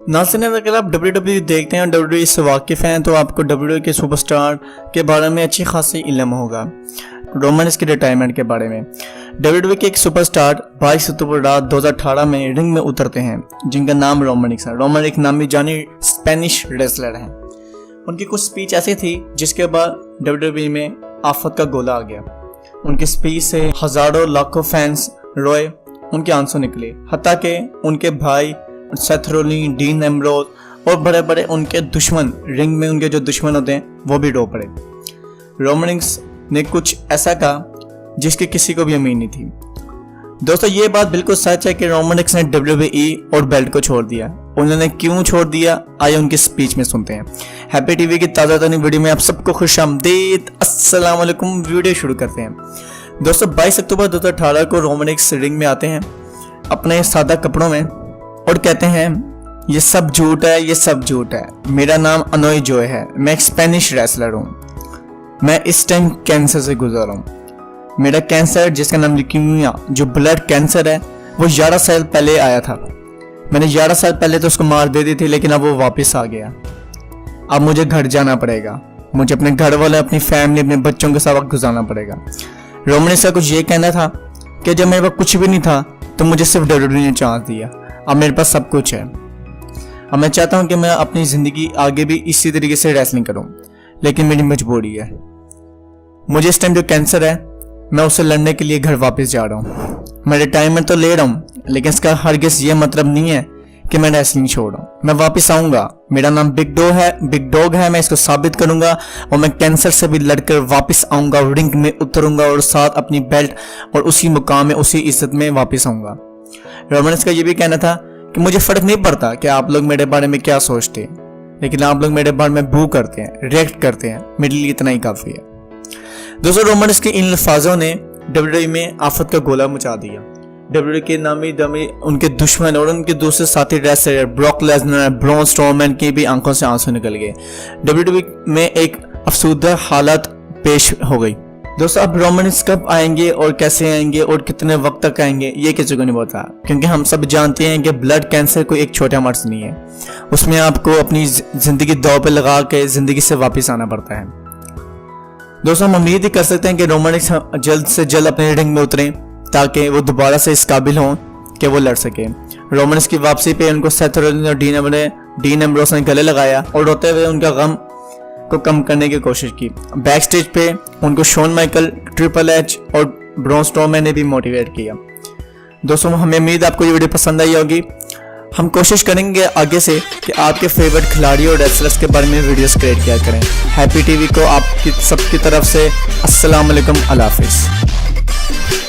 नाज़रीन, अगर आप WWE देखते हैं और WWE से वाकिफ़ हैं तो आपको WWE के सुपरस्टार के बारे में अच्छी खासी इल्म होगा। रोमन रेंस के रिटायरमेंट के बारे में WWE के एक सुपरस्टार 22 अक्टूबर रात 2018 में रिंग में उतरते हैं, जिनका नाम रोमन रेंस है। रोमन एक नामी जानी स्पेनिश रेसलर हैं। उनकी कुछ स्पीच ऐसी थी जिसके बाद WWE में आफत का गोला आ गया। उनकी स्पीच से हज़ारों लाखों फैंस रोए, उनके आंसू निकले, हत्ता के उनके भाई सेथ रोलिंस, डीन एम्ब्रोज और बड़े बड़े उनके दुश्मन, रिंग में उनके जो दुश्मन होते हैं वो भी रो पड़े। रोमन रेंस ने कुछ ऐसा कहा जिसकी किसी को भी उम्मीद नहीं थी। दोस्तों, ये बात बिल्कुल सच है कि रोमन रेंस ने WWE और बेल्ट को छोड़ दिया। उन्होंने क्यों छोड़ दिया, आइए उनकी स्पीच में सुनते हैं। हैप्पी टीवी की ताज़ा तरीन वीडियो में आप सबको खुशामदीद। अस्सलाम वालेकुम। वीडियो शुरू करते हैं। दोस्तों, 22 अक्टूबर 2018 को रोमन रेंस रिंग में आते हैं अपने सादा कपड़ों में और कहते हैं, ये सब झूठ है, ये सब झूठ है। मेरा नाम अनोई जोए है, मैं एक स्पेनिश रेसलर हूँ। मैं इस टाइम कैंसर से गुजर रहा हूँ। मेरा कैंसर, जिसका नाम ल्यूकीमिया, जो ब्लड कैंसर है, वो 11 साल पहले आया था। मैंने 11 साल पहले तो उसको मार दे दी थी, लेकिन अब वो वापस आ गया। अब मुझे घर जाना पड़ेगा। मुझे अपने घर वाले, अपनी फैमिली, अपने बच्चों के साथ वक्त गुजारना पड़ेगा। रोमन रेंस का कुछ ये कहना था कि जब मेरे पास कुछ भी नहीं था तो मुझे सिर्फ WWE ने चांस दिया। अब मेरे पास सब कुछ है। अब मैं चाहता हूँ कि मैं अपनी ज़िंदगी आगे भी इसी तरीके से रेसलिंग करूँ, लेकिन मेरी मजबूरी है। मुझे इस टाइम जो कैंसर है, मैं उससे लड़ने के लिए घर वापस जा रहा हूँ। मैं रिटायरमेंट तो ले रहा हूँ, लेकिन इसका हरगिज़ ये मतलब नहीं है कि मैं रेसलिंग छोड़ रहा हूँ। मैं वापस आऊँगा। मेरा नाम बिग डॉग है। मैं इसको साबित करूँगा और मैं कैंसर से भी लड़कर वापस आऊँगा, रिंग में उतरूँगा और साथ अपनी बेल्ट और उसी मुकाम में, उसी इज्जत में वापस आऊँगा। रोमन रेंस का ये भी कहना था कि मुझे फ़र्क नहीं पड़ता कि आप लोग मेरे बारे में क्या सोचते हैं, लेकिन आप लोग मेरे बारे में बू करते हैं, रिएक्ट करते हैं, मेरे लिए इतना ही काफ़ी है। दोस्तों, रोमन रेंस के इन अल्फाजों ने WWE में आफत का गोला मचा दिया। WWE के नामी दमी उनके दुश्मन और उनके दूसरे साथी wrestler Brock Lesnar, Braun Strowman की भी आंखों से आंसू निकल गए। WWE में एक अफसोसदा हालत पेश हो गई। दोस्तों, अब रोमन रेंस कब आएंगे और कैसे आएंगे और कितने वक्त तक आएंगे, ये किसी को नहीं पता, क्योंकि हम सब जानते हैं कि ब्लड कैंसर कोई एक छोटा मर्ज नहीं है। उसमें आपको अपनी ज़िंदगी दांव पे लगा के ज़िंदगी से वापस आना पड़ता है। दोस्तों, हम उम्मीद ही कर सकते हैं कि रोमन रेंस जल्द से जल्द अपने रिंग में उतरें ताकि वो दोबारा से इस काबिल हों कि वो लड़ सके। रोमन रेंस की वापसी पे उनको सेथ रोलिंस और डीन एम्ब्रोज ने गले लगाया और रोते हुए उनका गम को कम करने की कोशिश की। बैक स्टेज पे उनको शॉन माइकल, ट्रिपल एच और ब्रॉन स्ट्रोमैन ने भी मोटिवेट किया। दोस्तों, हमें उम्मीद आपको ये वीडियो पसंद आई होगी। हम कोशिश करेंगे आगे से कि आपके फेवरेट खिलाड़ी और रेसलर्स के बारे में वीडियोस क्रिएट किया करें। हैप्पी टीवी को आपकी सबकी तरफ से अस्सलाम वालेकुम, अल्लाह हाफिज़।